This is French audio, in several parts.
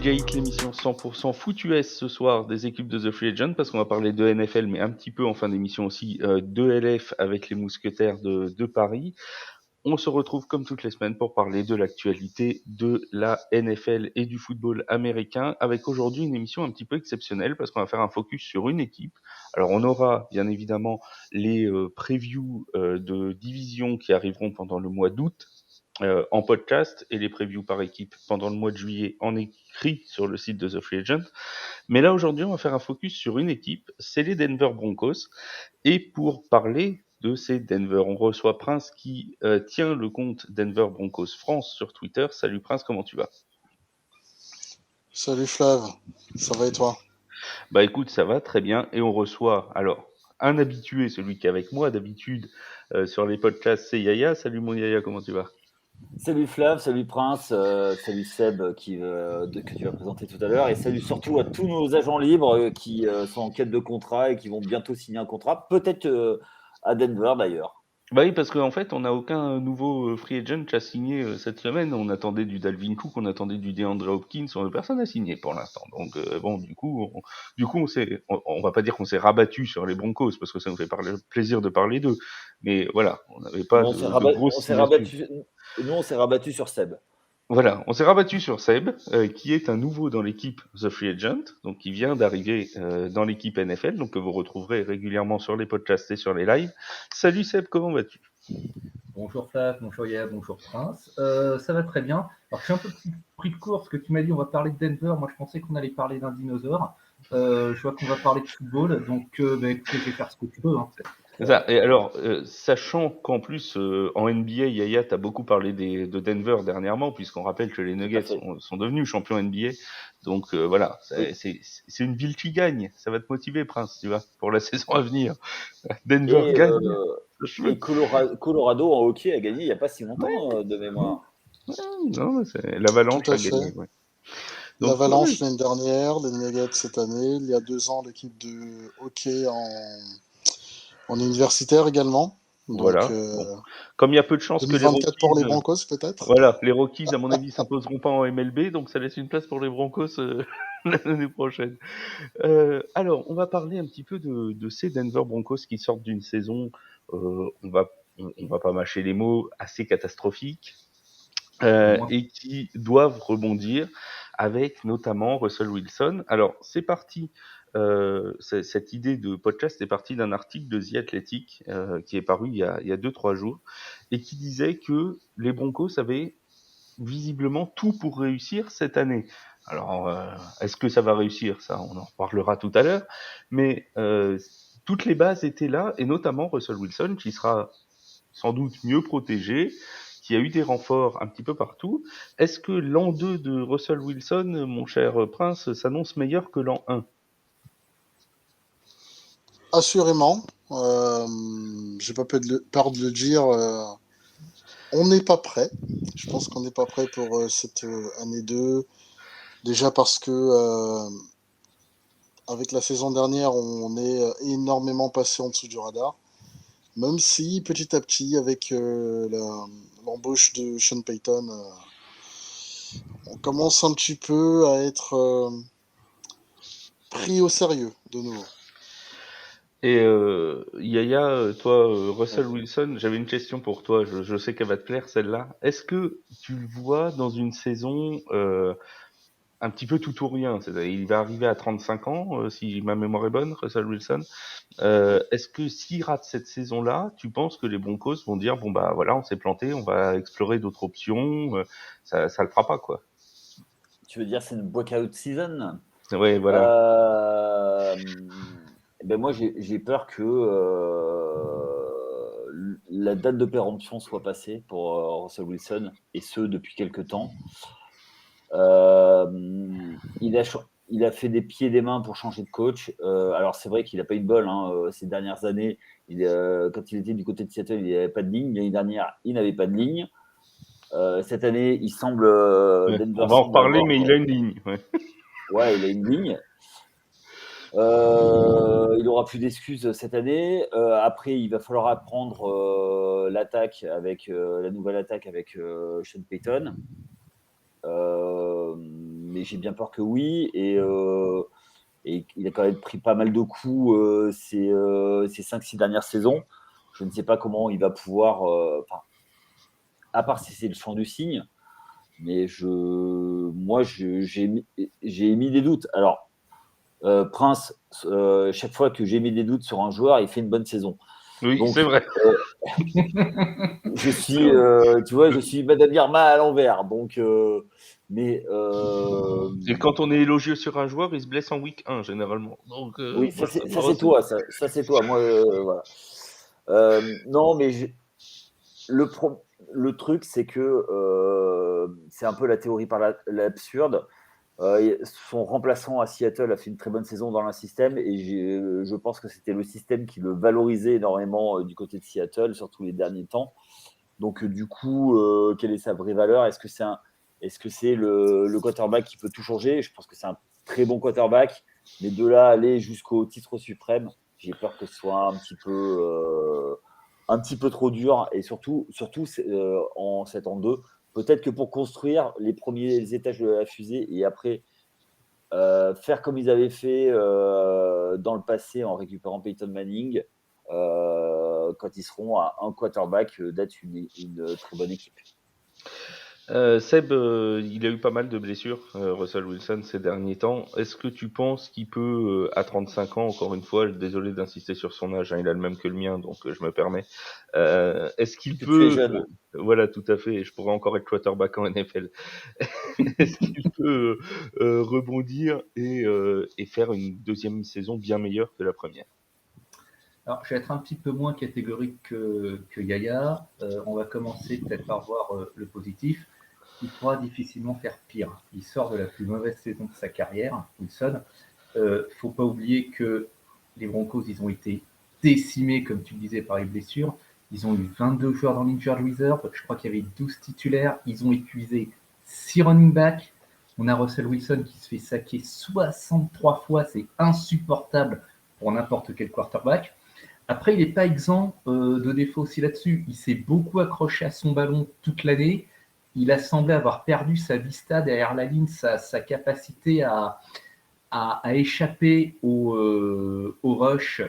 Gate, l'émission 100% foot US ce soir des équipes de The Free Agent, parce qu'on va parler de NFL, mais un petit peu en fin d'émission aussi de LF avec les Mousquetaires de Paris. On se retrouve comme toutes les semaines pour parler de l'actualité de la NFL et du football américain, avec aujourd'hui une émission un petit peu exceptionnelle parce qu'on va faire un focus sur une équipe. Alors on aura bien évidemment les previews de division qui arriveront pendant le mois d'août en podcast et les previews par équipe pendant le mois de juillet en écrit sur le site de The Free Agent. Mais là aujourd'hui on va faire un focus sur une équipe, c'est les Denver Broncos. Et pour parler de ces Denver, on reçoit Prince qui tient le compte Denver Broncos France sur Twitter. Salut Prince, comment tu vas? Salut Flav, ça va et toi? Bah écoute, ça va très bien. Et on reçoit alors un habitué, celui qui est avec moi d'habitude sur les podcasts, c'est Yaya. Salut mon Yaya, comment tu vas? Salut Flav, salut Prince, salut Seb que tu vas présenter tout à l'heure et salut surtout à tous nos agents libres qui sont en quête de contrat et qui vont bientôt signer un contrat, peut-être à Denver d'ailleurs. Bah oui, parce qu'en fait, on n'a aucun nouveau free agent qui a signé cette semaine. On attendait du Dalvin Cook, on attendait du DeAndre Hopkins, personne n'a signé pour l'instant. Donc bon, on va pas dire qu'on s'est rabattu sur les Broncos parce que ça nous fait plaisir de parler d'eux. Mais voilà, on n'avait pas Mais de grosses signatures. nous on s'est rabattu sur Seb. Voilà, on s'est rabattu sur Seb, qui est un nouveau dans l'équipe The Free Agent, donc qui vient d'arriver dans l'équipe NFL, donc que vous retrouverez régulièrement sur les podcasts et sur les lives. Salut Seb, comment vas-tu? Bonjour Flav, bonjour Yaya, bonjour Prince. Ça va très bien. Alors je suis un peu pris de court parce que tu m'as dit on va parler de Denver. Moi je pensais qu'on allait parler d'un dinosaure. Je vois qu'on va parler de football, donc écoutez, je vais faire ce que tu veux. Hein. C'est ça. Et alors, sachant qu'en plus, en NBA, Yaya, t'as beaucoup parlé de Denver dernièrement, puisqu'on rappelle que les Nuggets sont devenus champions NBA. Donc voilà, Oui. c'est une ville qui gagne. Ça va te motiver, Prince, tu vois, pour la saison à venir. Denver gagne. Et Colorado en hockey a gagné il n'y a pas si longtemps de mémoire. Non, l'Avalanche Tout à a gagné. fait. Ouais. L'Avalanche l'année dernière, les Nuggets cette année, il y a 2 ans l'équipe de hockey en universitaire également. Donc Voilà. Bon. Comme il y a peu de chances que les 2024 Rockies, pour les Broncos peut-être. voilà, les Rockies à mon avis s'imposeront pas en MLB, donc ça laisse une place pour les Broncos l'année prochaine. Alors, on va parler un petit peu de ces Denver Broncos qui sortent d'une saison, on va pas mâcher les mots, assez catastrophique, et qui doivent rebondir avec notamment Russell Wilson. Alors, c'est parti. Cette idée de podcast est partie d'un article de The Athletic qui est paru il y a 2-3 jours et qui disait que les Broncos avaient visiblement tout pour réussir cette année. Alors, est-ce que ça va réussir? Ça, on en reparlera tout à l'heure. Mais toutes les bases étaient là, et notamment Russell Wilson, qui sera sans doute mieux protégé, qui a eu des renforts un petit peu partout. Est-ce que l'an 2 de Russell Wilson, mon cher Prince, s'annonce meilleur que l'an 1? Assurément. J'ai pas peur de le dire. On n'est pas prêt. Je pense qu'on n'est pas prêt pour cette année 2. Déjà parce que avec la saison dernière, on est énormément passé en dessous du radar. Même si petit à petit, avec l'embauche de Sean Payton, on commence un petit peu à être pris au sérieux de nouveau. Et Yaya, toi, Russell Wilson, j'avais une question pour toi. Je sais qu'elle va te plaire celle-là. Est-ce que tu le vois dans une saison un petit peu tout ou rien? C'est-à-dire, il va arriver à 35 ans, si ma mémoire est bonne, Russell Wilson. Est-ce que s'il rate cette saison-là, tu penses que les Broncos vont dire bon bah voilà, on s'est planté, on va explorer d'autres options, ça le fera pas quoi. Tu veux dire c'est une breakout season? Ouais, voilà. Ben moi, j'ai peur que la date de péremption soit passée pour Russell Wilson, et ce, depuis quelques temps. Il a fait des pieds et des mains pour changer de coach. Alors, c'est vrai qu'il n'a pas eu de bol ces dernières années. Quand il était du côté de Seattle, il n'avait pas de ligne. L'année dernière, il n'avait pas de ligne. Cette année, il semble... Ouais, Denver on va en semble reparler, avoir... mais il a une ligne. Ouais. Ouais, il a une ligne. Il aura plus d'excuses cette année. Après, il va falloir apprendre l'attaque avec la nouvelle attaque avec Sean Payton. mais j'ai bien peur que oui. Et il a quand même pris pas mal de coups ces 5-6 dernières saisons. Je ne sais pas comment il va pouvoir, à part si c'est le champ du signe, mais j'ai émis des doutes. Alors, Prince, chaque fois que j'ai mis des doutes sur un joueur, il fait une bonne saison. Oui, Donc, c'est vrai. je suis, tu vois, je suis Madame Irma à l'envers. Donc, Et quand on est élogieux sur un joueur, il se blesse en week 1 généralement. Donc, oui, ça voilà, c'est toi, ça c'est toi. Moi, voilà. Non, mais le truc, c'est que c'est un peu la théorie par l'absurde. Son remplaçant à Seattle a fait une très bonne saison dans le système et je pense que c'était le système qui le valorisait énormément du côté de Seattle, surtout les derniers temps. Donc, du coup, quelle est sa vraie valeur? Est-ce que c'est le quarterback qui peut tout changer? Je pense que c'est un très bon quarterback, mais de là aller jusqu'au titre suprême, j'ai peur que ce soit un petit peu trop dur. Et surtout en 7 en 2, peut-être que pour construire les premiers étages de la fusée et après faire comme ils avaient fait dans le passé en récupérant Peyton Manning, quand ils seront à un quarterback d'être une très bonne équipe. Seb, il a eu pas mal de blessures, Russell Wilson, ces derniers temps. Est-ce que tu penses qu'il peut, à 35 ans, encore une fois, désolé d'insister sur son âge, hein, il a le même que le mien, donc je me permets. Est-ce qu'il Que tu es peut, jeune. voilà, tout à fait, et je pourrais encore être quarterback en NFL. Est-ce qu'il peut rebondir et faire une deuxième saison bien meilleure que la première? Alors, je vais être un petit peu moins catégorique que Yaya. On va commencer peut-être par voir le positif. Il pourra difficilement faire pire. Il sort de la plus mauvaise saison de sa carrière, Wilson. Faut pas oublier que les Broncos, ils ont été décimés, comme tu le disais, par les blessures. Ils ont eu 22 joueurs dans l'injured reserve. Je crois qu'il y avait 12 titulaires. Ils ont épuisé 6 running backs. On a Russell Wilson qui se fait saquer 63 fois. C'est insupportable pour n'importe quel quarterback. Après, il n'est pas exempt de défauts aussi là-dessus. Il s'est beaucoup accroché à son ballon toute l'année. Il a semblé avoir perdu sa vista derrière la ligne, sa capacité à échapper au rush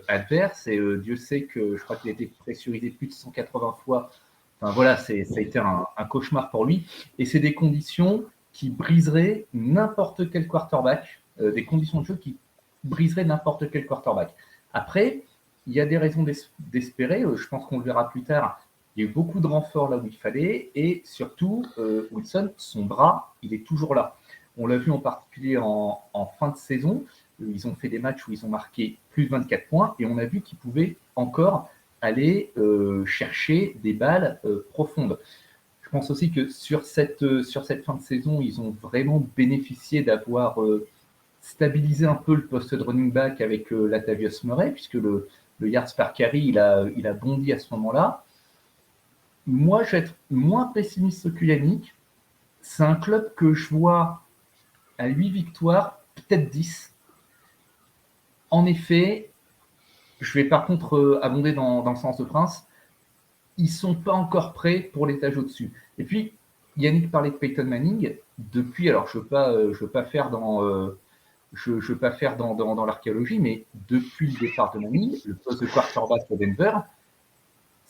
adverse. Et Dieu sait que je crois qu'il a été pressurisé plus de 180 fois. Enfin voilà, ça a été un cauchemar pour lui. Et c'est des conditions qui briseraient n'importe quel quarterback, des conditions de jeu qui briseraient n'importe quel quarterback. Après, il y a des raisons d'espérer. Je pense qu'on le verra plus tard. Il y a eu beaucoup de renforts là où il fallait. Et surtout, Wilson, son bras, il est toujours là. On l'a vu en particulier en fin de saison. Ils ont fait des matchs où ils ont marqué plus de 24 points. Et on a vu qu'ils pouvaient encore aller chercher des balles profondes. Je pense aussi que sur cette fin de saison, ils ont vraiment bénéficié d'avoir stabilisé un peu le poste de running back avec Latavius Murray, puisque le yards par carry, il a bondi à ce moment-là. Moi, je vais être moins pessimiste que Yannick. C'est un club que je vois à 8 victoires, peut-être 10. En effet, je vais par contre abonder dans le sens de Prince. Ils ne sont pas encore prêts pour l'étage au-dessus. Et puis, Yannick parlait de Peyton Manning. Depuis, alors je ne veux pas faire dans l'archéologie, mais depuis le départ de Manning, le poste de quarterback à Denver,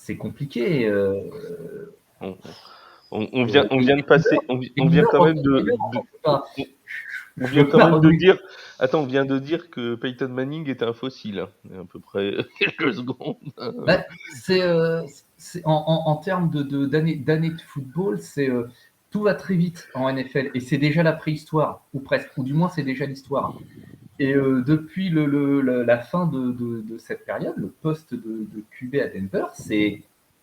c'est compliqué. On vient de passer, on vient quand même on vient quand même de dire, attends, on vient de dire que Peyton Manning est un fossile, hein, à peu près quelques secondes. Bah, c'est en termes d'années de football, tout va très vite en NFL et c'est déjà la préhistoire, ou presque, ou du moins c'est déjà l'histoire. Et depuis la fin de cette période, le poste de QB à Denver,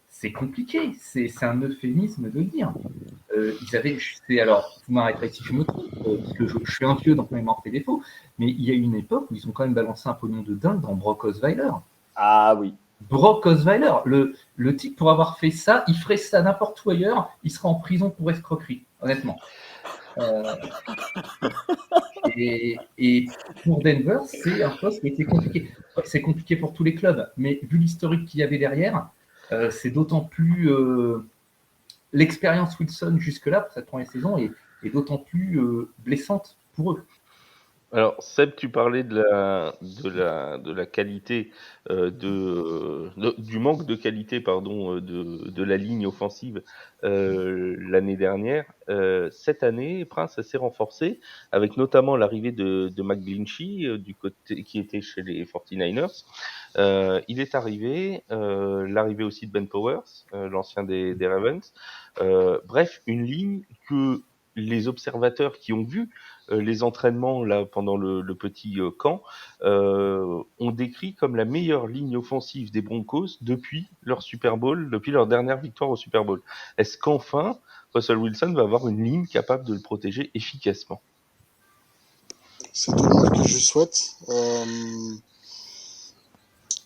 c'est compliqué. C'est un euphémisme de le dire. Alors, vous m'arrêterez si je me trompe, parce que je suis un vieux, donc ma mémoire fait défaut, mais il y a eu une époque où ils ont quand même balancé un pognon de dingue dans Brock Osweiler. Ah oui. Brock Osweiler, le type, pour avoir fait ça, il ferait ça n'importe où ailleurs, il serait en prison pour escroquerie, honnêtement. Et pour Denver, c'est un poste qui était compliqué. C'est compliqué pour tous les clubs, mais vu l'historique qu'il y avait derrière, c'est d'autant plus l'expérience Wilson jusque-là pour cette première saison est est d'autant plus blessante pour eux. Alors, Seb, tu parlais de la qualité, du manque de qualité, pardon, de la ligne offensive l'année dernière. Cette année, Prince s'est renforcé avec notamment l'arrivée de McGlinchey du côté qui était chez les 49ers. Il est arrivé, l'arrivée aussi de Ben Powers, l'ancien des Ravens. Bref, une ligne que les observateurs qui ont vu les entraînements là pendant le petit camp ont décrit comme la meilleure ligne offensive des Broncos depuis leur Super Bowl, depuis leur dernière victoire au Super Bowl. Est-ce qu'enfin Russell Wilson va avoir une ligne capable de le protéger efficacement? C'est tout le monde que je souhaite.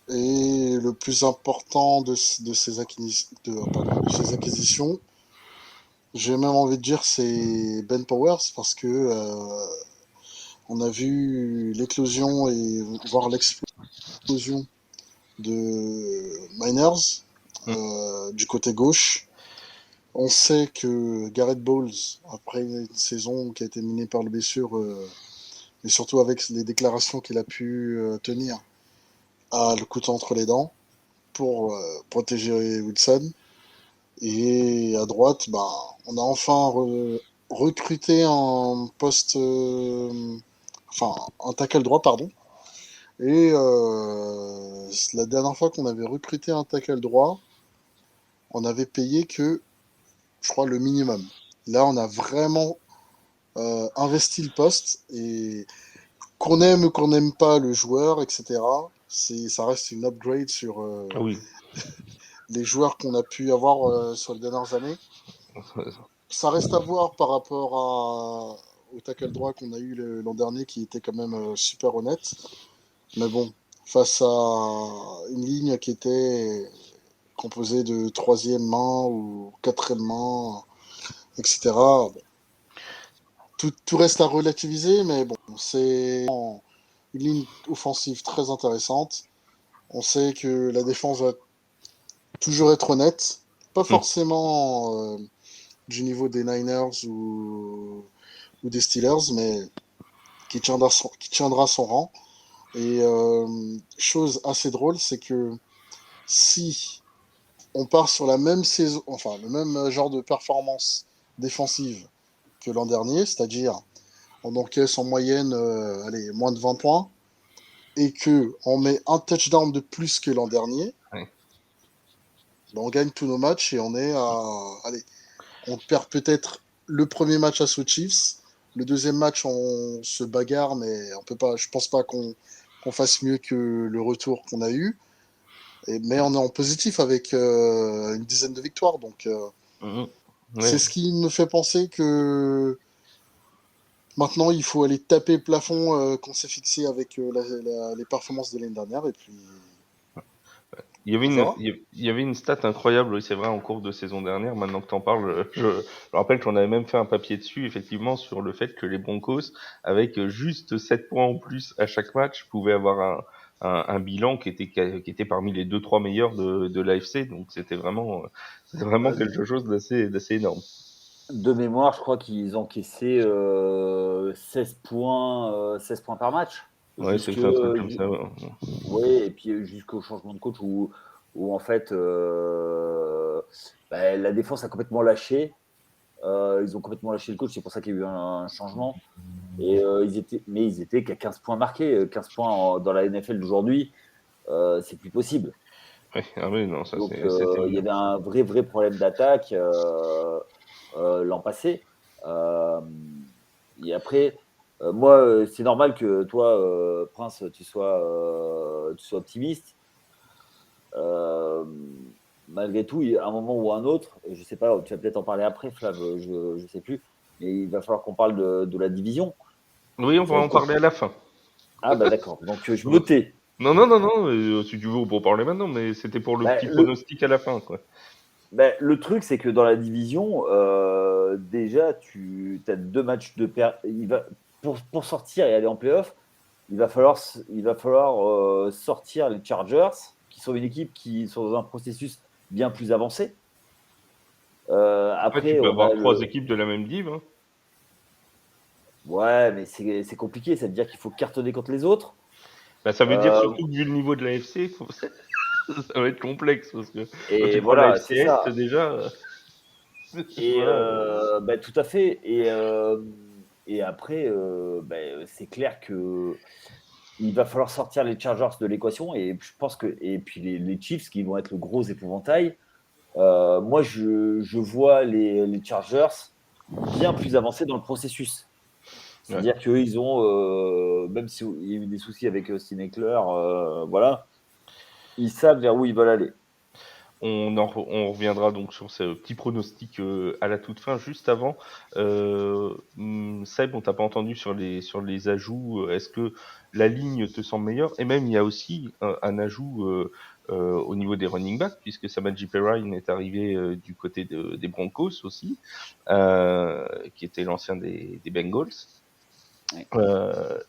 Et le plus important de ces acquisitions, j'ai même envie de dire, c'est Ben Powers, parce que on a vu l'éclosion et voire l'explosion de Miners du côté gauche. On sait que Garrett Bowles, après une saison qui a été minée par le blessure, et surtout avec les déclarations qu'il a pu tenir, a le couteau entre les dents pour protéger Wilson. Et à droite, bah, on a enfin recruté un poste, enfin un tackle droit, pardon. Et la dernière fois qu'on avait recruté un tackle droit, on avait payé que, je crois, le minimum. Là, on a vraiment investi le poste et qu'on aime ou qu'on n'aime pas le joueur, etc. Ça reste une upgrade sur Ah oui. les joueurs qu'on a pu avoir sur les dernières années. Ça reste à voir par rapport au tackle droit qu'on a eu l'an dernier, qui était quand même super honnête. Mais bon, face à une ligne qui était composée de troisième main ou quatrième main, etc. Bon, tout reste à relativiser, mais bon, c'est une ligne offensive très intéressante. On sait que la défense va toujours être honnête, pas forcément du niveau des Niners ou des Steelers, mais qui tiendra son rang. Et chose assez drôle, c'est que si on part sur la même saison, enfin le même genre de performance défensive que l'an dernier, c'est-à-dire on encaisse en moyenne allez, moins de 20 points, et que on met un touchdown de plus que l'an dernier, Ouais. ben on gagne tous nos matchs et on est à... Allez, on perd peut-être le premier match aux Chiefs, le deuxième match on se bagarre, mais on peut pas, je pense pas qu'on fasse mieux que le retour qu'on a eu. Mais on est en positif avec une dizaine de victoires, donc Ouais. c'est ce qui me fait penser que maintenant il faut aller taper le plafond qu'on s'est fixé avec les performances de l'année dernière, et puis Il y avait on verra. il y avait une stat incroyable, oui, c'est vrai, en cours de saison dernière. Maintenant que t'en parles, je rappelle qu'on avait même fait un papier dessus, effectivement, sur le fait que les Broncos, avec juste 7 points en plus à chaque match, pouvaient avoir un bilan qui était parmi les 2-3 meilleurs de l'AFC. Donc c'était vraiment quelque chose d'assez énorme. De mémoire, je crois qu'ils encaissaient 16 points par match. Ouais, Jusque, c'était un truc comme ça. Ouais. ouais, et puis jusqu'au changement de coach où en fait, la défense a complètement lâché. Ils ont complètement lâché le coach, c'est pour ça qu'il y a eu un changement. Et ils étaient qu'à 15 points marqués. 15 points dans la NFL d'aujourd'hui, c'est plus possible. Ouais, ah oui, non, ça Donc, c'était il y énorme. avait un vrai problème d'attaque l'an passé. Et après, moi, c'est normal que toi, Prince, tu sois optimiste. Malgré tout, à un moment ou à un autre, je ne sais pas, tu vas peut-être en parler après, Flav, je ne sais plus, mais il va falloir qu'on parle de la division. Oui, on Ça va va en être quoi? parler à la fin. Ah, bah d'accord. Donc, je me tais. Non, si tu veux, on peut en parler maintenant, mais c'était pour le Bah, petit pronostic à la fin, quoi. le truc, c'est que dans la division, déjà, tu as 2 matchs de pour sortir et aller en playoff, il va falloir sortir les Chargers, qui sont une équipe qui sont dans un processus bien plus avancé. Après, tu Après, peux on a avoir 3 équipes de la même div. Hein. Ouais, mais c'est compliqué. Ça veut dire qu'il faut cartonner contre les autres. Bah, ça veut dire Euh, surtout que vu le niveau de l'AFC, ça va être complexe parce que quand et tu prends voilà, l'AFC c'est Est ça. déjà, Et voilà. bah, tout à fait. Et après, bah, c'est clair que il va falloir sortir les Chargers de l'équation. Et je pense que et puis les Chiefs qui vont être le gros épouvantail. Moi, je vois les Chargers bien plus avancés dans le processus. Ouais. C'est-à-dire qu'eux, ils ont, même s'il y a eu des soucis avec Austin Eckler, voilà, ils savent vers où ils veulent aller. On reviendra donc sur ce petit pronostic à la toute fin. Juste avant, Seb, on t'a pas entendu sur les ajouts. Est-ce que la ligne te semble meilleure? Et même, il y a aussi un ajout au niveau des running backs, puisque Samaje Perine est arrivé du côté des Broncos aussi, qui était l'ancien des Bengals. Ouais.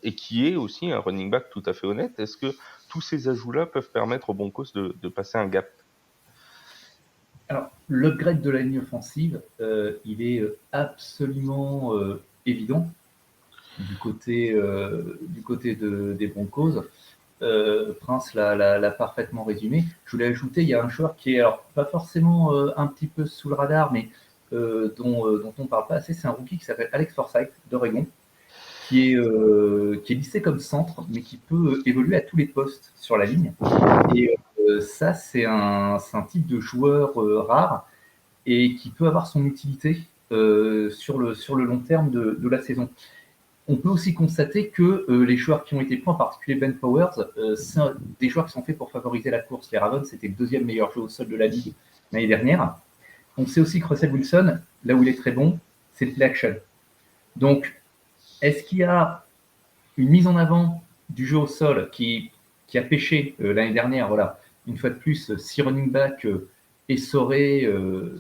Et qui est aussi un running back tout à fait honnête. Est-ce que tous ces ajouts-là peuvent permettre aux Broncos de passer un gap? Alors, l'upgrade de la ligne offensive, il est absolument évident du côté des Broncos. Prince l'a parfaitement résumé. Je voulais ajouter, il y a un joueur qui est alors pas forcément un petit peu sous le radar, mais dont on ne parle pas assez. C'est un rookie qui s'appelle Alex Forsythe d'Oregon, qui est listé comme centre, mais qui peut évoluer à tous les postes sur la ligne. Et ça, c'est un type de joueur rare et qui peut avoir son utilité sur le long terme de la saison. On peut aussi constater que les joueurs qui ont été pris, en particulier Ben Powers, c'est des joueurs qui sont faits pour favoriser la course. Les Ravens, c'était le deuxième meilleur jeu au sol de la ligue l'année dernière. On sait aussi que Russell Wilson, là où il est très bon, c'est le play action. Donc, est-ce qu'il y a une mise en avant du jeu au sol qui a pêché l'année dernière? Voilà, une fois de plus, 6 running backs essorés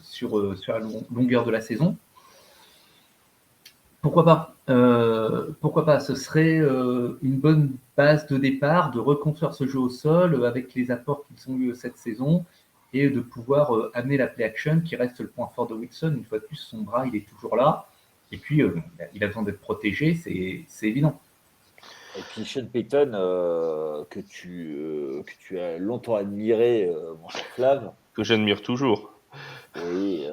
sur la longueur de la saison. Pourquoi pas? Pourquoi pas? Ce serait une bonne base de départ de reconstruire ce jeu au sol avec les apports qu'ils ont eu cette saison et de pouvoir amener la play action qui reste le point fort de Wilson. Une fois de plus, son bras, il est toujours là. Et puis, il a besoin d'être protégé, c'est évident. Et puis Sean Payton, que tu as longtemps admiré, mon cher Flav, Que j'admire toujours. oui,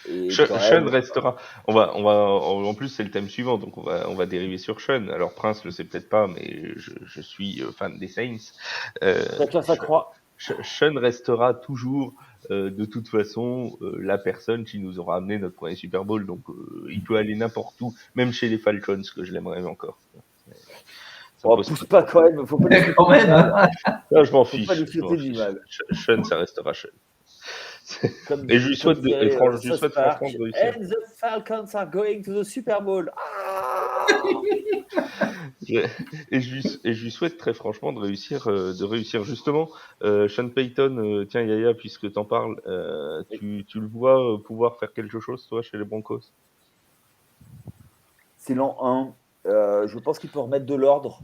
et quand Sean même, restera. En plus, c'est le thème suivant, donc on va dériver sur Sean. Alors, Prince le sait peut-être pas, mais je suis fan des Saints. chacun sa croix. Sean restera toujours, de toute façon, la personne qui nous aura amené notre premier Super Bowl. Donc, il peut aller n'importe où, même chez les Falcons, que je l'aimerais encore. Ça me Oh, pose pousse pas pas quand même, faut pas lui souhaiter Quand du même, mal. hein. Non, je m'en Faut pas fiche. lui souhaiter du mal. Sean, ça restera Sean. Comme, Et je lui comme souhaite, dirait je lui South souhaite franchement Park, de réussir. and the Falcons are going to the Super Bowl. Ah Je- et je lui souhaite très franchement de réussir justement. Sean Payton, tiens Yaya, puisque t'en parles, tu le vois pouvoir faire quelque chose toi chez les Broncos? C'est l'an 1. Je pense qu'il peut remettre de l'ordre.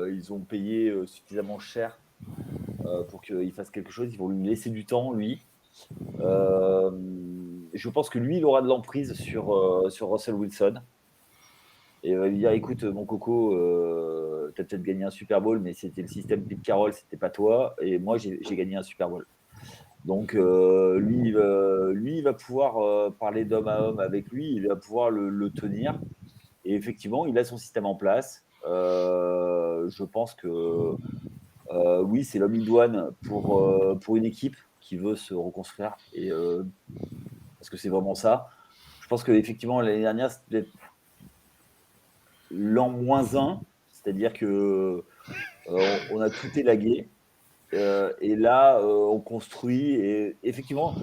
Ils ont payé suffisamment cher pour qu'il fasse quelque chose. Ils vont lui laisser du temps, lui. Je pense que lui, il aura de l'emprise sur Russell Wilson. Et il va lui dire, écoute, mon coco, tu as peut-être gagné un Super Bowl, mais c'était le système Pete Carroll, c'était pas toi. Et moi, j'ai gagné un Super Bowl. Donc, lui, il va pouvoir parler d'homme à homme avec lui, il va pouvoir le tenir. Et effectivement, il a son système en place. Je pense que oui, c'est l'homme idoine pour une équipe qui veut se reconstruire. Et, parce que c'est vraiment ça. Je pense qu'effectivement, l'année dernière, c'était l'an -1, c'est-à-dire que on a tout élagué. Et là, on construit. Et effectivement,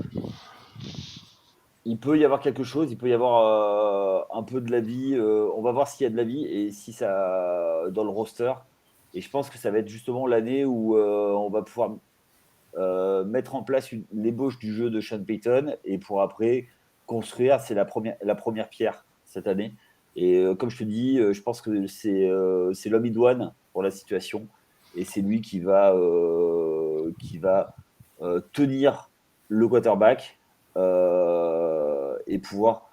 il peut y avoir quelque chose, il peut y avoir un peu de la vie. On va voir s'il y a de la vie et si ça dans le roster. Et je pense que ça va être justement l'année où on va pouvoir mettre en place l'ébauche du jeu de Sean Payton et pour après construire. C'est la première pierre cette année. Et comme je te dis, je pense que c'est l'homme idoine pour la situation et c'est lui qui va tenir le quarterback et pouvoir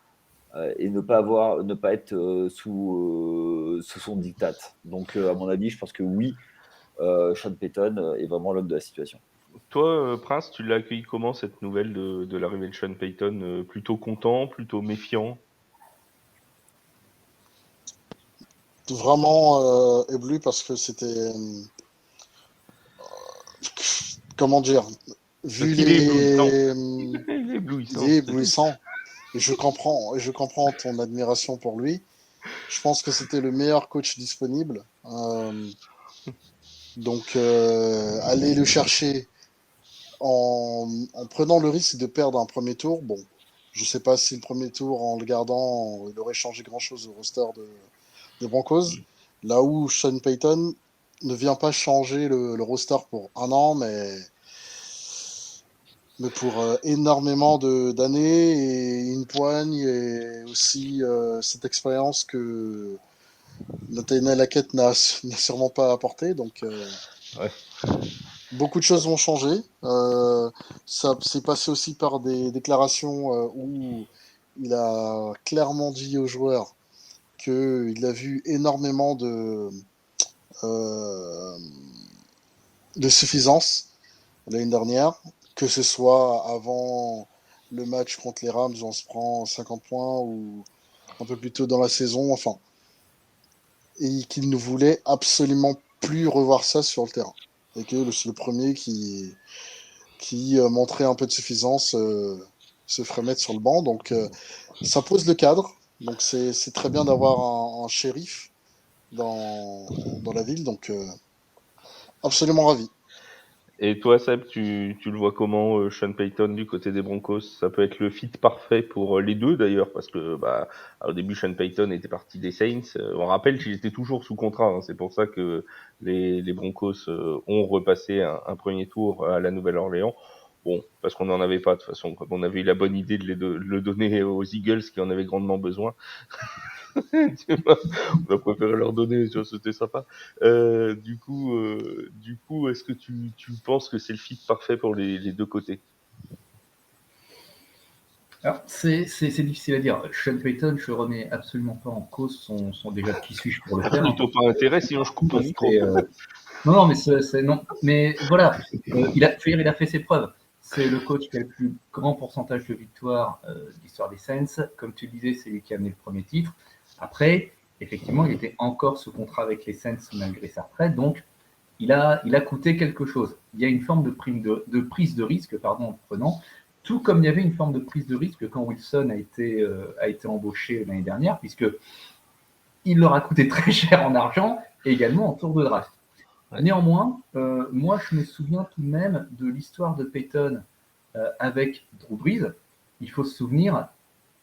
et ne pas être sous son diktat. Donc, à mon avis, je pense que oui, Sean Payton est vraiment l'homme de la situation. Toi, Prince, tu l'as accueilli comment cette nouvelle de l'arrivée de Sean Payton? Plutôt content, plutôt méfiant? Vraiment ébloui parce que c'était. Comment dire? Parce Vu qu'il est éblouissant. les. Il est Il éblouissant, est c'est tout. éblouissant. Et je comprends ton admiration pour lui. Je pense que c'était le meilleur coach disponible. Donc, aller le chercher en prenant le risque de perdre un premier tour, bon, je sais pas si le premier tour, en le gardant, il aurait changé grand-chose au roster des Broncos. Là où Sean Payton ne vient pas changer le roster pour un an, mais pour énormément d'années et une poigne et aussi cette expérience que Nathaniel Hackett n'a sûrement pas apporté. Donc, Ouais. beaucoup de choses vont changer. Ça s'est passé aussi par des déclarations où il a clairement dit aux joueurs qu'il a vu énormément euh, de suffisance l'année dernière, que ce soit avant le match contre les Rams où on se prend 50 points ou un peu plus tôt dans la saison, enfin, et qu'il ne voulait absolument plus revoir ça sur le terrain. Et que c'est le premier qui montrait un peu de suffisance se ferait mettre sur le banc. Donc ça pose le cadre. Donc c'est très bien d'avoir un shérif dans la ville. Donc absolument ravi. Et toi, Seb, tu le vois comment, Sean Payton du côté des Broncos? Ça peut être le fit parfait pour les deux d'ailleurs, parce que bah, au début, Sean Payton était parti des Saints. On rappelle qu'il était toujours sous contrat, hein. C'est pour ça que les Broncos ont repassé un premier tour à la Nouvelle-Orléans. Bon, parce qu'on n'en avait pas de toute façon. Comme on avait eu la bonne idée de le donner aux Eagles qui en avaient grandement besoin. Tu vois, on a préféré leur donner, tu vois, c'était sympa. Du coup, est-ce que tu penses que c'est le fit parfait pour les deux côtés? Alors, c'est difficile à dire. Sean Payton, je remets absolument pas en cause son déjà qui suis-je pour le faire. Il t'a pas intérêt, sinon je coupe ton micro. Non, non, mais non. Mais voilà, il a fait ses preuves. C'est le coach qui a le plus grand pourcentage de victoires de l'histoire des Saints. Comme tu le disais, c'est lui qui a amené le premier titre. Après, effectivement, il était encore sous contrat avec les Saints malgré sa retraite, donc il a coûté quelque chose. Il y a une forme de prise de risque, pardon, en prenant, tout comme il y avait une forme de prise de risque quand Wilson a été embauché l'année dernière, puisque il leur a coûté très cher en argent et également en tour de draft. Ouais. Néanmoins, moi, je me souviens tout de même de l'histoire de Payton avec Drew Brees. Il faut se souvenir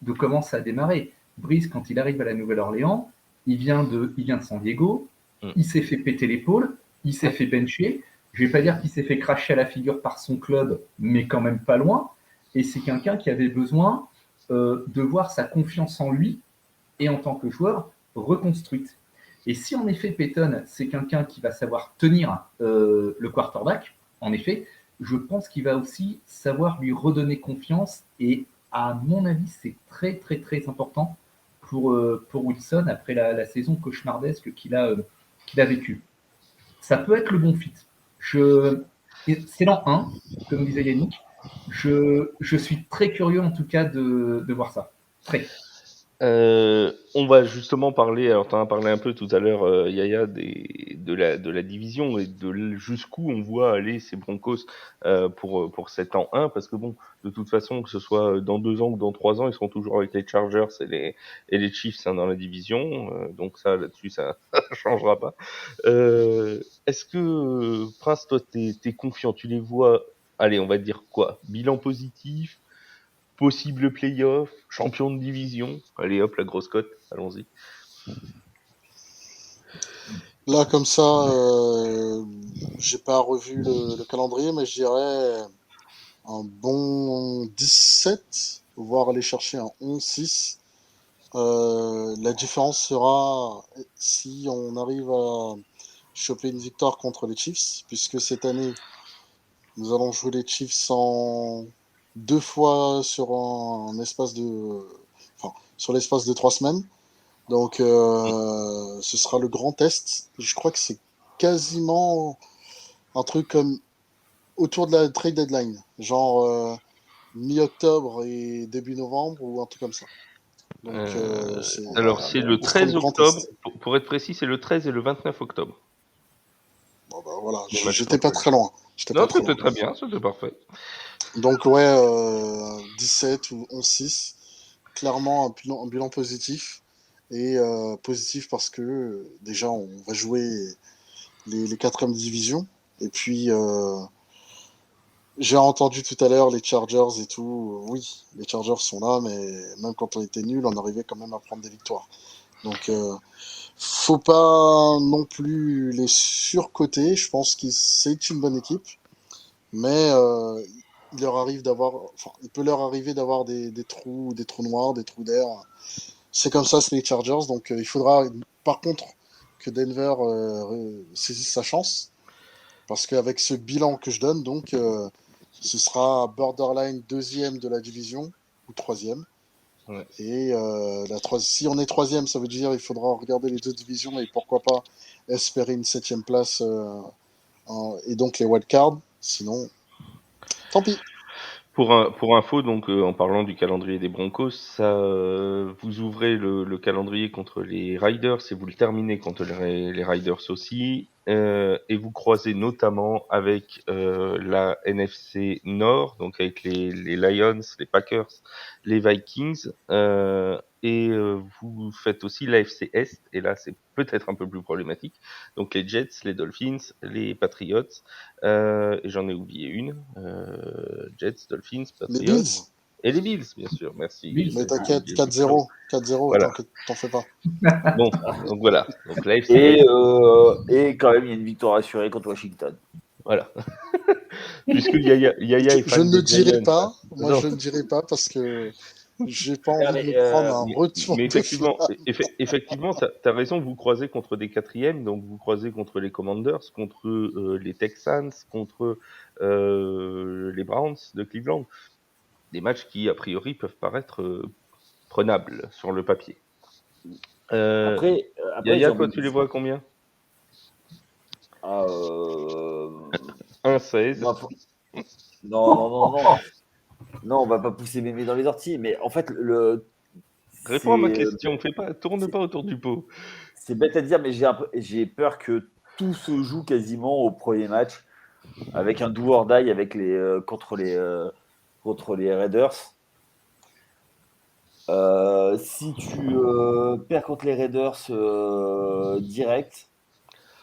de comment ça a démarré. Brees, quand il arrive à la Nouvelle-Orléans, il vient de San Diego, il s'est fait péter l'épaule, il s'est fait bencher. Je ne vais pas dire qu'il s'est fait cracher à la figure par son club, mais quand même pas loin. Et c'est quelqu'un qui avait besoin de voir sa confiance en lui et en tant que joueur reconstruite. Et si en effet Payton, c'est quelqu'un qui va savoir tenir le quarterback, en effet, je pense qu'il va aussi savoir lui redonner confiance. Et à mon avis, c'est très très très important pour Wilson après la saison cauchemardesque qu'il a vécue. Ça peut être le bon fit. C'est l'an 1, comme disait Yannick. Je suis très curieux en tout cas de voir ça. Très. On va justement parler, alors tu en as parlé un peu tout à l'heure, Yaya, de la division et jusqu'où on voit aller ces Broncos pour cet an 1, parce que bon, de toute façon, que ce soit dans 2 ans ou dans 3 ans, ils seront toujours avec les Chargers et les Chiefs, hein, dans la division, donc ça, là-dessus, ça ça changera pas. Est-ce que, Prince, toi, t'es confiant? Tu les vois, allez, on va dire quoi? Bilan positif, possible playoff, champion de division. Allez hop, la grosse cote, allons-y. Là, comme ça, j'ai pas revu le calendrier, mais je dirais un bon 17, voire aller chercher un 11-6. La différence sera si on arrive à choper une victoire contre les Chiefs, puisque cette année, nous allons jouer les Chiefs en 2 fois sur un espace de... Enfin, sur l'espace de 3 semaines. Donc, ce sera le grand test. Je crois que c'est quasiment un truc comme autour de la trade deadline, genre mi-octobre et début novembre ou un truc comme ça. Donc, Alors, c'est le ce sera le 13 grand octobre. test. Pour être précis, c'est le 13 et le 29 octobre. Bon, bah, voilà, Les matchs j'étais pas français. très loin. J'étais Non, pas très c'était loin. très bien, c'était parfait. Donc, ouais, 17 ou 11-6, clairement un bilan positif. Et positif parce que déjà, on va jouer les 4e divisions. Et puis, j'ai entendu tout à l'heure les Chargers et tout. Oui, les Chargers sont là, mais même quand on était nul, on arrivait quand même à prendre des victoires. Donc, faut pas non plus les surcoter. Je pense que c'est une bonne équipe, mais il peut leur arriver d'avoir des trous noirs, des trous d'air. C'est comme ça, c'est les Chargers. Donc, il faudra, par contre, que Denver saisisse sa chance, parce qu'avec ce bilan que je donne, donc, ce sera borderline 2e de la division ou 3e. Ouais. Et si on est 3e, ça veut dire qu'il faudra regarder les 2 divisions et pourquoi pas espérer une 7e place et donc les wildcards. Sinon, tant pis. Pour info, donc en parlant du calendrier des Broncos, ça, vous ouvrez le calendrier contre les Riders et vous le terminez contre les Riders aussi, et vous croisez notamment avec la NFC Nord, donc avec les Lions, les Packers, les Vikings, et vous faites aussi l'AFC Est, et là c'est peut-être un peu plus problématique, donc les Jets, les Dolphins, les Patriots, et j'en ai oublié une. Jets, Dolphins, Les Patriots. Bills, Et les Bills, bien sûr. Merci. Bills. mais J'ai t'inquiète, oublié quelque chose. 4-0. 4-0, Voilà. t'en fais pas. Bon, donc voilà. Donc l'AFC Et, Est, et quand même, il y a une victoire assurée contre Washington. voilà. Puisque Yaya est Je fan ne des dirai Giants. pas. Moi, Non, je ne dirai pas parce que j'ai pas Non, envie de mais, me prendre un mais, retour mais de finale. effectivement, t'as raison, vous croisez contre des 4e, donc vous croisez contre les Commanders, contre les Texans, contre les Browns de Cleveland. Des matchs qui, a priori, peuvent paraître prenables sur le papier. Après, j'ai Yaya, toi, envie de tu les dire. vois à combien? Ah, 1-16. moi, non. Non, on va pas pousser mémé dans les orties, mais en fait, Réponds à ma c'est question, tourne c'est- pas autour du pot. c'est bête à dire, mais j'ai peur que tout se joue quasiment au premier match avec un do or die avec contre les Raiders. Si tu perds contre les Raiders direct,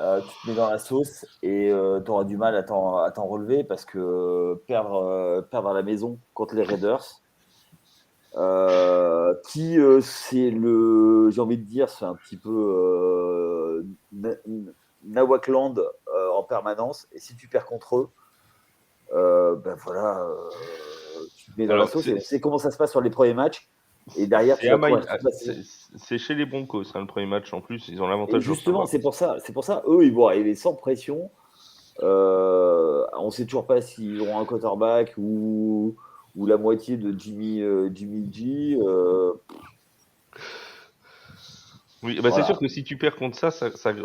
tu te mets dans la sauce et tu auras du mal à t'en relever parce que perdre à la maison contre les Raiders, j'ai envie de dire, c'est un petit peu Nawakland en permanence. Et si tu perds contre eux, ben voilà, tu te mets dans la Alors, sauce. Et on sait comment ça se passe sur les premiers matchs. Et derrière, tu vas courir toute la saison. c'est chez les Broncos, hein, le premier match en plus, ils ont Et l'avantage de justement, recevoir. c'est pour ça, eux, ils vont arriver sans pression. On ne sait toujours pas s'ils auront un quarterback ou la moitié de Jimmy G. Oui, bah c'est Voilà. sûr que si tu perds contre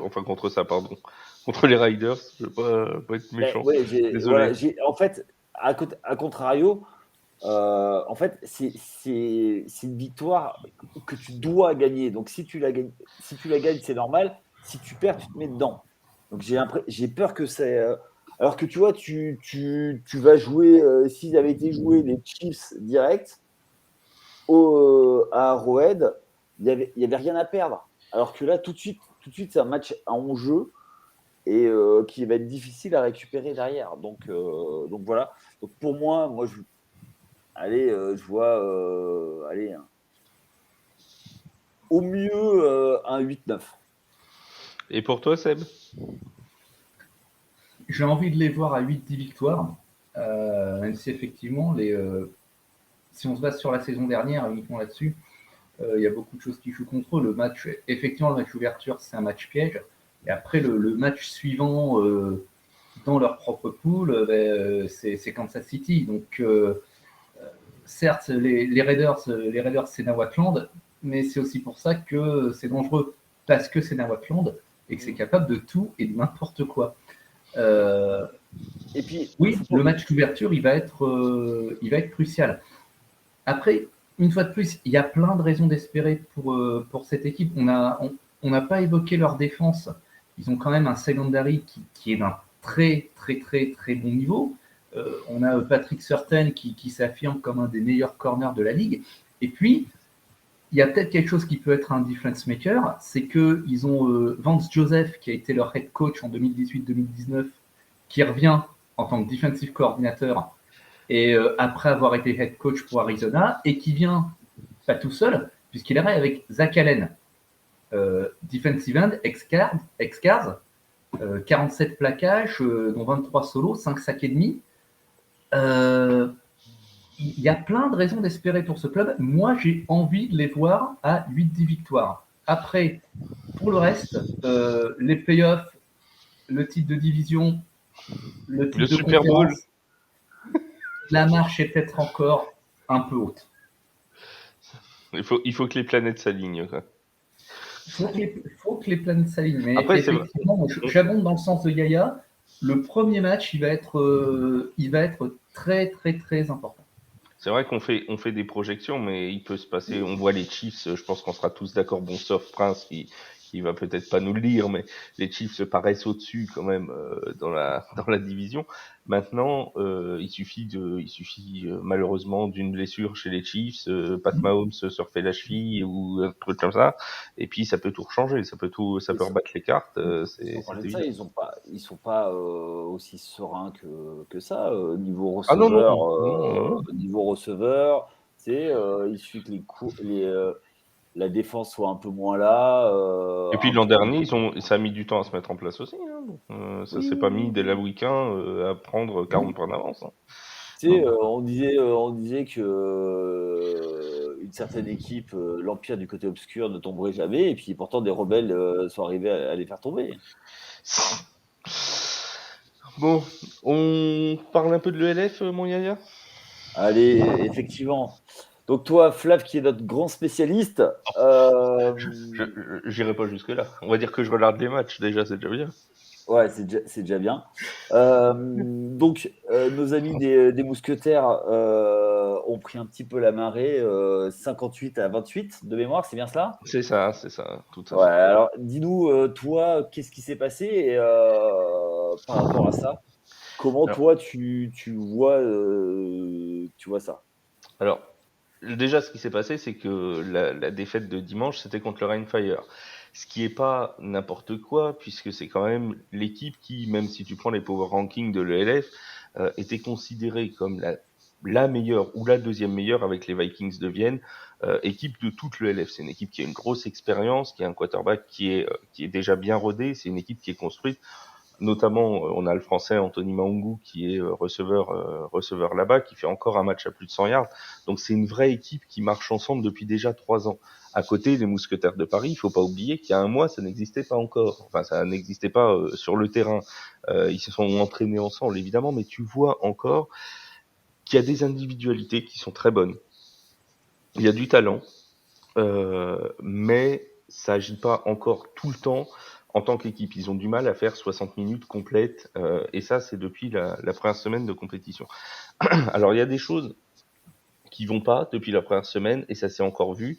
enfin contre ça, pardon, contre les Riders, je veux pas être Mais méchant, ouais, désolé. en fait, à contrario, en fait, c'est une victoire que tu dois gagner. Donc si tu la gagnes, c'est normal. Si tu perds, tu te mets dedans. Donc j'ai peur que c'est. Alors que tu vois, tu vas jouer. S'ils avaient été joués les Chiefs direct à Arrowhead, il y avait rien à perdre. Alors que là, tout de suite, c'est un match à enjeu et qui va être difficile à récupérer derrière. Donc voilà. Donc pour moi, je vois au mieux un 8-9. Et pour toi, Seb? J'ai envie de les voir à 8-10 victoires, même si effectivement, si on se base sur la saison dernière, uniquement là-dessus, il y a beaucoup de choses qui jouent contre eux. Le match ouverture, c'est un match piège. Et après, le match suivant dans leur propre pool, c'est Kansas City. Donc, certes, les Raiders, c'est Nawakland, mais c'est aussi pour ça que c'est dangereux, parce que c'est Nawakland et que c'est capable de tout et de n'importe quoi. Et puis, oui, le match d'ouverture, il va être crucial. Après, une fois de plus, il y a plein de raisons d'espérer pour cette équipe. On n'a pas évoqué leur défense. Ils ont quand même un secondary qui est d'un très, très, très, très bon niveau. On a Patrick Surtain qui s'affirme comme un des meilleurs corners de la ligue. Et puis, il y a peut-être quelque chose qui peut être un difference maker, c'est qu'ils ont Vance Joseph, qui a été leur head coach en 2018-2019, qui revient en tant que defensive coordinateur, et après avoir été head coach pour Arizona, et qui vient, pas tout seul, puisqu'il arrive avec Zach Allen, defensive end, ex-Cars, 47 plaquages, dont 23 solos, 5 sacs et demi. Il y a plein de raisons d'espérer pour ce club. Moi, j'ai envie de les voir à 8-10 victoires. Après, pour le reste, les playoffs, le titre de division, le titre Le de Super Bowl. conférence, la marche est peut-être encore un peu haute. Il faut que les planètes s'alignent, quoi. Il faut que les planètes s'alignent. Mais Après, effectivement, j'abonde dans le sens de Yaya. Le premier match, il va être très, très, très important. C'est vrai qu'on fait des projections, mais il peut se passer. On voit les Chiefs, je pense qu'on sera tous d'accord, bon, sauf Prince qui va peut-être pas nous le dire, mais les Chiefs se paraissent au-dessus quand même dans la division. Maintenant, il suffit malheureusement d'une blessure chez les Chiefs, Pat Mahomes se refait la cheville ou un truc comme ça, et puis ça peut tout changer, ça peut rebattre les cartes. C'est ça, évident. ils sont pas aussi sereins que ça niveau Ah non, receveur. non. Niveau receveur, il suffit que la défense soit un peu moins là. Et puis l'an dernier, ça a mis du temps à se mettre en place aussi. Hein. Ça s'est pas mis dès la week 1 à prendre 40 points d'avance. Hein. On disait que une certaine équipe, l'Empire du côté obscur, ne tomberait jamais, et puis pourtant des rebelles sont arrivés à les faire tomber. Bon, on parle un peu de l'ELF, mon Yaya. Allez, effectivement. Donc toi, Flav, qui est notre grand spécialiste. J'irai pas jusque là. On va dire que je regarde les matchs déjà, c'est déjà bien. Ouais, c'est déjà bien. Donc, nos amis des Mousquetaires ont pris un petit peu la marée, 58-28 de mémoire, c'est bien cela? C'est ça, tout à Ouais, fait. alors dis-nous, toi, qu'est-ce qui s'est passé par rapport à ça? Comment Alors, toi, tu vois ça? Alors, déjà, ce qui s'est passé, c'est que la défaite de dimanche, c'était contre le Rheinfire. Ce qui est pas n'importe quoi, puisque c'est quand même l'équipe qui, même si tu prends les power rankings de l'ELF, était considérée comme la meilleure ou la deuxième meilleure avec les Vikings de Vienne, équipe de toute l'ELF. C'est une équipe qui a une grosse expérience, qui a un quarterback qui est déjà bien rodé, c'est une équipe qui est construite. Notamment, on a le français Anthony Maungu qui est receveur là-bas, qui fait encore un match à plus de 100 yards. Donc c'est une vraie équipe qui marche ensemble depuis déjà 3 ans. À côté, les Mousquetaires de Paris, il faut pas oublier qu'il y a un mois, ça n'existait pas encore. Enfin, ça n'existait pas sur le terrain. Ils se sont entraînés ensemble, évidemment, mais tu vois encore qu'il y a des individualités qui sont très bonnes. Il y a du talent, mais ça agit pas encore tout le temps en tant qu'équipe. Ils ont du mal à faire 60 minutes complètes, et ça, c'est depuis la première semaine de compétition. Alors, il y a des choses qui vont pas depuis la première semaine, et ça s'est encore vu,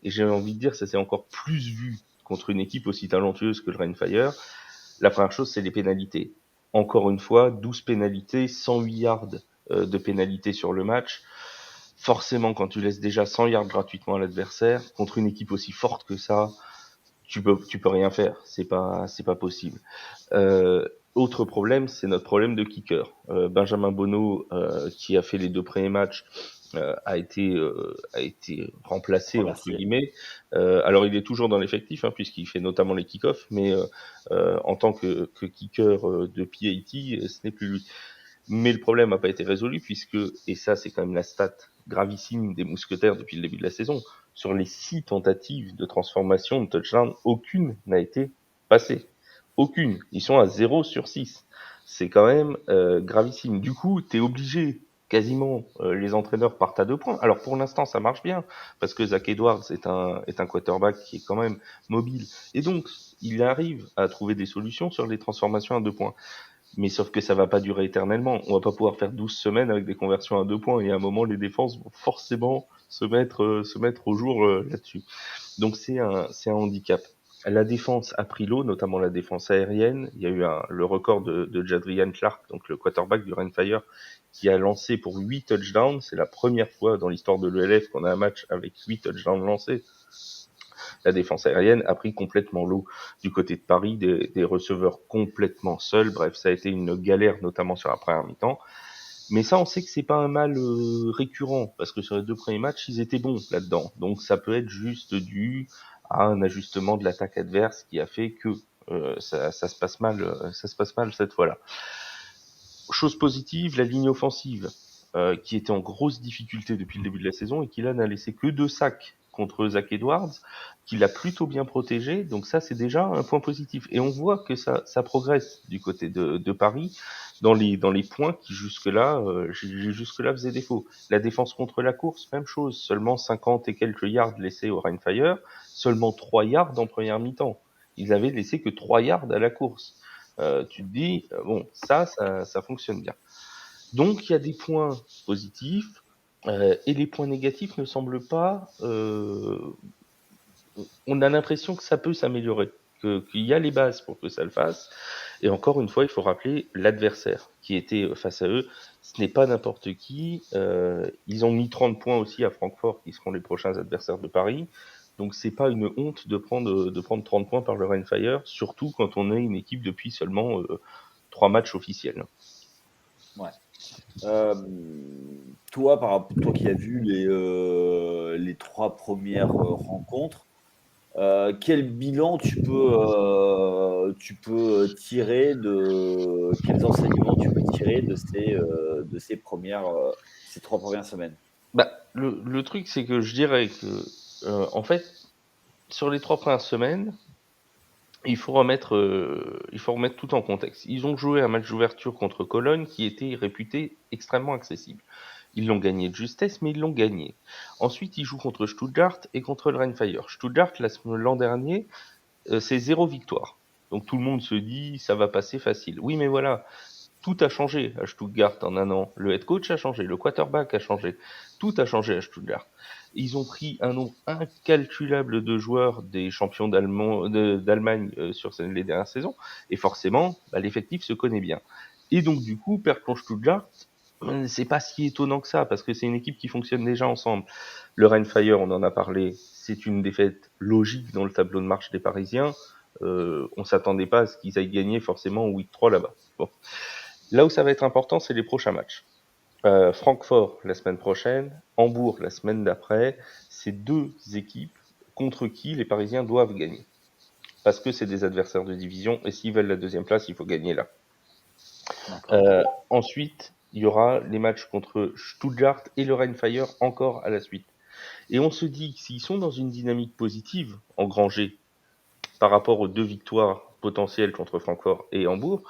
et j'ai envie de dire, ça s'est encore plus vu contre une équipe aussi talentueuse que le Rainfire. La première chose, c'est les pénalités. Encore une fois, 12 pénalités, 108 yards de pénalités sur le match. Forcément, quand tu laisses déjà 100 yards gratuitement à l'adversaire, contre une équipe aussi forte que ça, tu peux rien faire. C'est pas possible. Autre problème, c'est notre problème de kicker. Benjamin Bonneau, qui a fait les 2 premiers matchs, a été remplacé entre guillemets. Alors il est toujours dans l'effectif, puisqu'il fait notamment les kick-offs, mais en tant que kicker de PAT, ce n'est plus lui. Mais le problème n'a pas été résolu puisque, et ça c'est quand même la stat gravissime des Mousquetaires depuis le début de la saison, sur les 6 tentatives de transformation de touchdown, aucune n'a été passée. Aucune. Ils sont à 0 sur 6. C'est quand même gravissime. Du coup, t'es obligé, quasiment les entraîneurs partent à 2 points. Alors pour l'instant, ça marche bien parce que Zach Edwards est un quarterback qui est quand même mobile et donc il arrive à trouver des solutions sur les transformations à 2 points. Mais sauf que ça va pas durer éternellement. On va pas pouvoir faire 12 semaines avec des conversions à 2 points et à un moment les défenses vont forcément se mettre au jour là-dessus. Donc c'est un handicap. La défense a pris l'eau, notamment la défense aérienne. Il y a eu le record de Jadrian Clark, donc le quarterback du Rainfire, qui a lancé pour 8 touchdowns. C'est la première fois dans l'histoire de l'ELF qu'on a un match avec 8 touchdowns lancés. La défense aérienne a pris complètement l'eau du côté de Paris, des receveurs complètement seuls. Bref, ça a été une galère, notamment sur la première mi-temps. Mais ça, on sait que c'est pas un mal récurrent, parce que sur les 2 premiers matchs, ils étaient bons là-dedans. Donc ça peut être juste dû à un ajustement de l'attaque adverse qui a fait que ça se passe mal cette fois-là. Chose positive, la ligne offensive, qui était en grosse difficulté depuis le début de la saison et qui là n'a laissé que 2 sacs contre Zach Edwards, qui l'a plutôt bien protégé. Donc ça, c'est déjà un point positif. Et on voit que ça progresse du côté de Paris dans les points qui jusque-là faisaient défaut. La défense contre la course, même chose. Seulement 50 et quelques yards laissés au Rainfire, seulement 3 yards en première mi-temps. Ils avaient laissé que 3 yards à la course. Tu te dis, bon, ça fonctionne bien. Donc il y a des points positifs et les points négatifs ne semblent pas. On a l'impression que ça peut s'améliorer, qu'il y a les bases pour que ça le fasse. Et encore une fois, il faut rappeler l'adversaire qui était face à eux. Ce n'est pas n'importe qui. Ils ont mis 30 points aussi à Francfort, qui seront les prochains adversaires de Paris. Donc c'est pas une honte de prendre 30 points par le Rainfire, surtout quand on est une équipe depuis seulement 3 matchs officiels. Ouais. Toi qui as vu les 3 premières rencontres, quel bilan tu peux tirer quels enseignements tu peux tirer de ces 3 premières semaines? Bah, le truc, c'est que je dirais que, en fait, sur les 3 premières semaines, il faut remettre tout en contexte. Ils ont joué un match d'ouverture contre Cologne qui était réputé extrêmement accessible. Ils l'ont gagné de justesse, mais ils l'ont gagné. Ensuite, ils jouent contre Stuttgart et contre le Rhein-Fire. Stuttgart, l'an dernier, c'est 0 victoire. Donc tout le monde se dit, ça va passer facile. Oui, mais voilà, tout a changé à Stuttgart en un an. Le head coach a changé, le quarterback a changé. Tout a changé à Stuttgart. Ils ont pris un nombre incalculable de joueurs des champions d'Allemagne sur les dernières saisons. Et forcément, l'effectif se connaît bien. Et donc, du coup, perdre contre Stuttgart, c'est pas si étonnant que ça, parce que c'est une équipe qui fonctionne déjà ensemble. Le Rhein-Fire, on en a parlé, c'est une défaite logique dans le tableau de marche des Parisiens. On s'attendait pas à ce qu'ils aillent gagner forcément au week 3 là-bas. Bon. Là où ça va être important, c'est les prochains matchs. Francfort la semaine prochaine, Hambourg la semaine d'après, c'est 2 équipes contre qui les Parisiens doivent gagner. Parce que c'est des adversaires de division, et s'ils veulent la 2e place, il faut gagner là. Ensuite, il y aura les matchs contre Stuttgart et le Rhein-Fire encore à la suite. Et on se dit que s'ils sont dans une dynamique positive, engrangée, par rapport aux 2 victoires potentielles contre Francfort et Hambourg,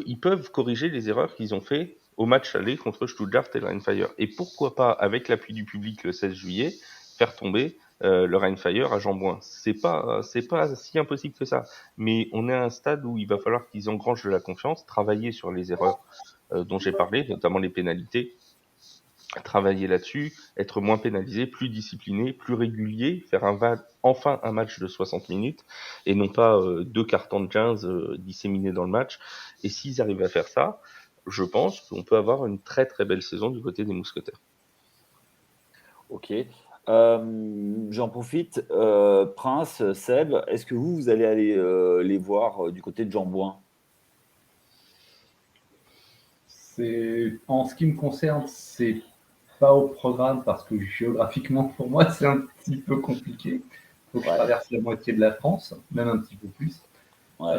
ils peuvent corriger les erreurs qu'ils ont fait au match aller contre Stuttgart et le Rhein-Fire. Et pourquoi pas, avec l'appui du public le 16 juillet, faire tomber le Rhein-Fire à Jambouin. C'est pas si impossible que ça. Mais on est à un stade où il va falloir qu'ils engrangent de la confiance, travailler sur les erreurs dont j'ai parlé, notamment les pénalités, travailler là-dessus, être moins pénalisé, plus discipliné, plus régulier, faire enfin un match de 60 minutes et non pas 2 cartons de 15 disséminés dans le match. Et s'ils arrivent à faire ça, je pense qu'on peut avoir une très très belle saison du côté des Mousquetaires. Ok. J'en profite. Prince, Seb, est-ce que vous allez aller les voir du côté de Jambouin? En ce qui me concerne, c'est pas au programme parce que géographiquement, pour moi, c'est un petit peu compliqué. Il faut que je traverse la moitié de la France, même un petit peu plus. Ouais.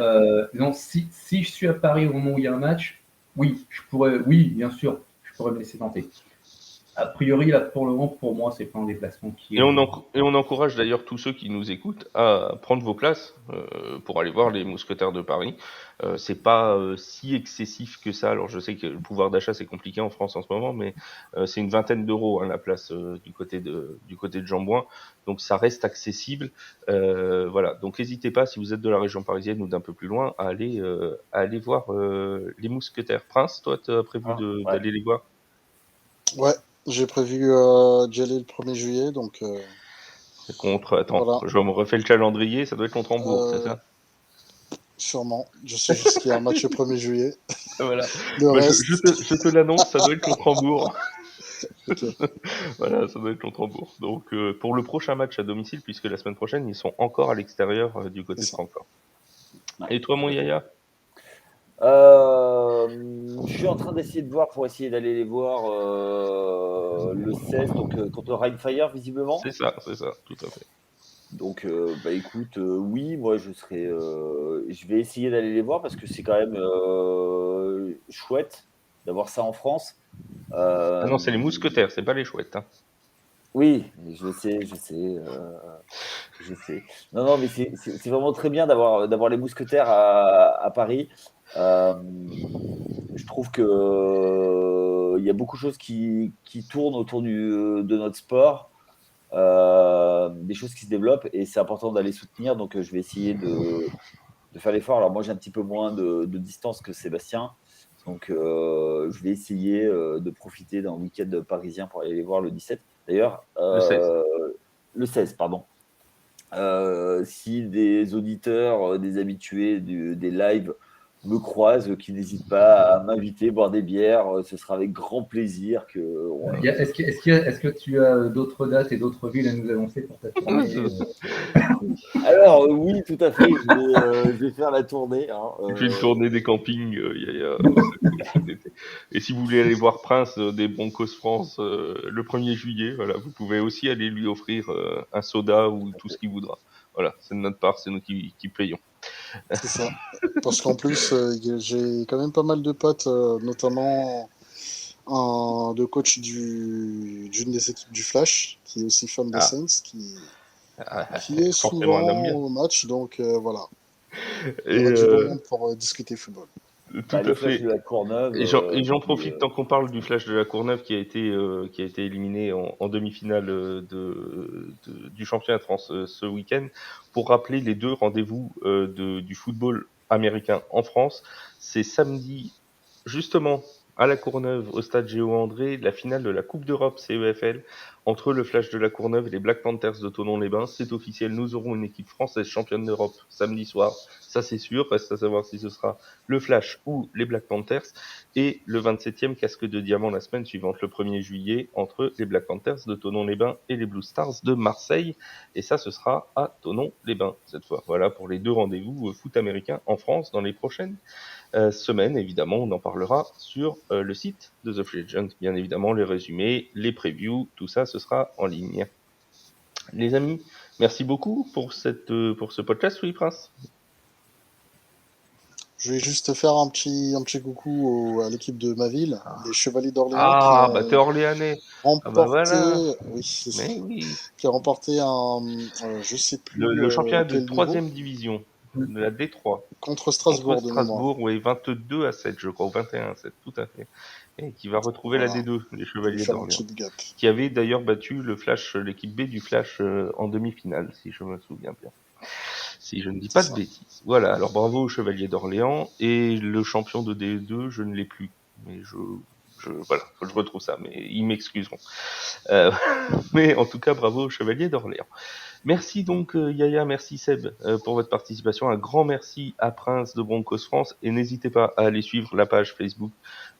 Donc, si je suis à Paris au moment où il y a un match, oui, bien sûr, je pourrais me laisser tenter. A priori, là, pour le moment, pour moi, c'est pas un déplacement qui est. Et on encourage d'ailleurs tous ceux qui nous écoutent à prendre vos places pour aller voir les Mousquetaires de Paris. C'est pas si excessif que ça. Alors je sais que le pouvoir d'achat c'est compliqué en France en ce moment, mais c'est une vingtaine d'euros la place du côté de Jambouin. Donc ça reste accessible. Voilà. Donc n'hésitez pas si vous êtes de la région parisienne ou d'un peu plus loin à aller voir les Mousquetaires. Prince, toi tu as prévu Ah, ouais. d'aller les voir? Ouais, j'ai prévu d'y aller le 1er juillet, donc Attends, voilà. je me refais le calendrier, ça doit être contre Hambourg, c'est Euh, ça? Sûrement. Je sais juste qu'il y a un match le 1er juillet. Voilà. Le Bah, reste, je te l'annonce, ça doit être contre Hambourg. ok. Voilà, ça doit être contre Hambourg. Donc, pour le prochain match à domicile, puisque la semaine prochaine, ils sont encore à l'extérieur du côté C'est de ça. Francfort. Ouais, Et toi, mon tout à fait. Yaya? Je suis en train d'essayer de voir pour essayer d'aller les voir le 16, donc contre Rheinfire, visiblement. C'est ça, tout à fait. Donc, bah écoute, oui, moi je vais essayer d'aller les voir parce que c'est quand même chouette d'avoir ça en France. Ah non, c'est les Euh, mousquetaires, c'est pas les chouettes. Hein. oui, je sais. Non, non, mais c'est vraiment très bien d'avoir les mousquetaires à Paris. Euh, je trouve que il y a beaucoup de choses qui tournent autour de notre sport. Des choses qui se développent et c'est important d'aller soutenir. Donc, je vais essayer de faire l'effort. Alors, moi, j'ai un petit peu moins de distance que Sébastien. Donc, je vais essayer de profiter d'un week-end parisien pour aller les voir le 17. D'ailleurs, Le 16. le 16, pardon. Si des auditeurs, des habitués des lives me croisent, qui n'hésitent pas à m'inviter, boire des bières, ce sera avec grand plaisir que. Est-ce que tu as d'autres dates et d'autres villes à nous annoncer pour ta tournée Alors, oui, tout à fait. Je vais faire la tournée. Hein, Il fait une tournée des campings, Yaya, cet été. Et si vous voulez aller voir Prince des Broncos France le 1er juillet, voilà, vous pouvez aussi aller lui offrir un soda ou tout ce qu'il voudra. Voilà, c'est de notre part, c'est nous qui payons. C'est ça. Parce qu'en plus, j'ai quand même pas mal de potes, notamment de coach d'une des équipes du Flash, qui est aussi fan des Ah, Saints, qui est forcément un homme souvent bien. au match. Donc voilà, il y Et aura du bon monde pour discuter football. tout le à Flash fait. de la Courneuve. Et j'en profite tant qu'on parle du Flash de la Courneuve qui a été éliminé en demi-finale du championnat de France ce week-end pour rappeler les deux rendez-vous du football américain en France. C'est samedi, justement, à la Courneuve, au stade Géo-André, la finale de la Coupe d'Europe CEFL entre le Flash de la Courneuve et les Black Panthers de Thonon-les-Bains. C'est officiel, nous aurons une équipe française championne d'Europe samedi soir. Ça, c'est sûr. Reste à savoir si ce sera le Flash ou les Black Panthers. Et le 27e casque de diamant la semaine suivante, le 1er juillet, entre les Black Panthers de Thonon-les-Bains et les Blue Stars de Marseille. Et ça, ce sera à Thonon-les-Bains cette fois. Voilà pour les deux rendez-vous foot américain en France dans les prochaines semaines. Évidemment, on en parlera sur le site de The Free Agent. Bien évidemment, les résumés, les previews, tout ça, ce sera en ligne. Les amis, merci beaucoup pour ce podcast, oui, Prince. Je vais juste faire un petit coucou à l'équipe de ma ville, les Chevaliers d'Orléans, qui Ah, bah t'es ont Orléanais. Ah bah remporté, voilà. oui, c'est ça, Mais oui. qui a remporté je sais plus Le championnat de quel niveau, 3e division, de la D3, contre contre Strasbourg de mémoire. Strasbourg, oui, 22-7, je crois, ou 21-7, tout à fait. Et qui va retrouver la Voilà, D2, les je vais lui Chevaliers faire un d'Orléans. petit big up. Qui avait d'ailleurs battu le Flash, l'équipe B du Flash en demi-finale, si je me souviens bien. Si je ne dis C'est pas de ça. bêtises. Voilà, alors bravo aux Chevaliers d'Orléans. Et le champion de D2, je ne l'ai plus. Mais voilà, faut que je retrouve ça, mais ils m'excuseront. Mais en tout cas, bravo aux Chevaliers d'Orléans. Merci donc Yaya, merci Seb pour votre participation. Un grand merci à Prince de Broncos France et n'hésitez pas à aller suivre la page Facebook,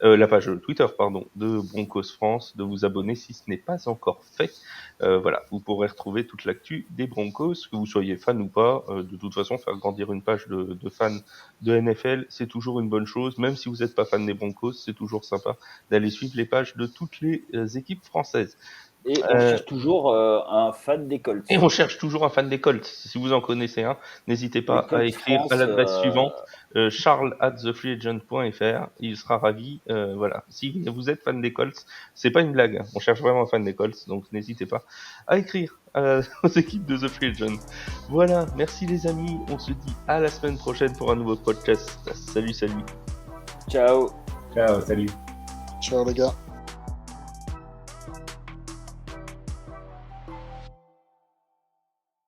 la page Twitter pardon de Broncos France, de vous abonner si ce n'est pas encore fait. Voilà, vous pourrez retrouver toute l'actu des Broncos, que vous soyez fan ou pas. De toute façon, faire grandir une page de fans de NFL, c'est toujours une bonne chose. Même si vous n'êtes pas fan des Broncos, c'est toujours sympa d'aller suivre les pages de toutes les équipes françaises. Et on cherche toujours un fan des Colts. Et on cherche toujours un fan des Colts. Si vous en connaissez un, n'hésitez pas Les Colts à écrire France, à l'adresse suivante, charles@thefreeagent.fr. Il sera ravi. Voilà. Si vous êtes fan des Colts, c'est pas une blague. On cherche vraiment un fan des Colts, donc n'hésitez pas à écrire aux équipes de The Free Agent. Voilà. Merci les amis. On se dit à la semaine prochaine pour un nouveau podcast. Salut. Ciao. Ciao, salut. Ciao les gars.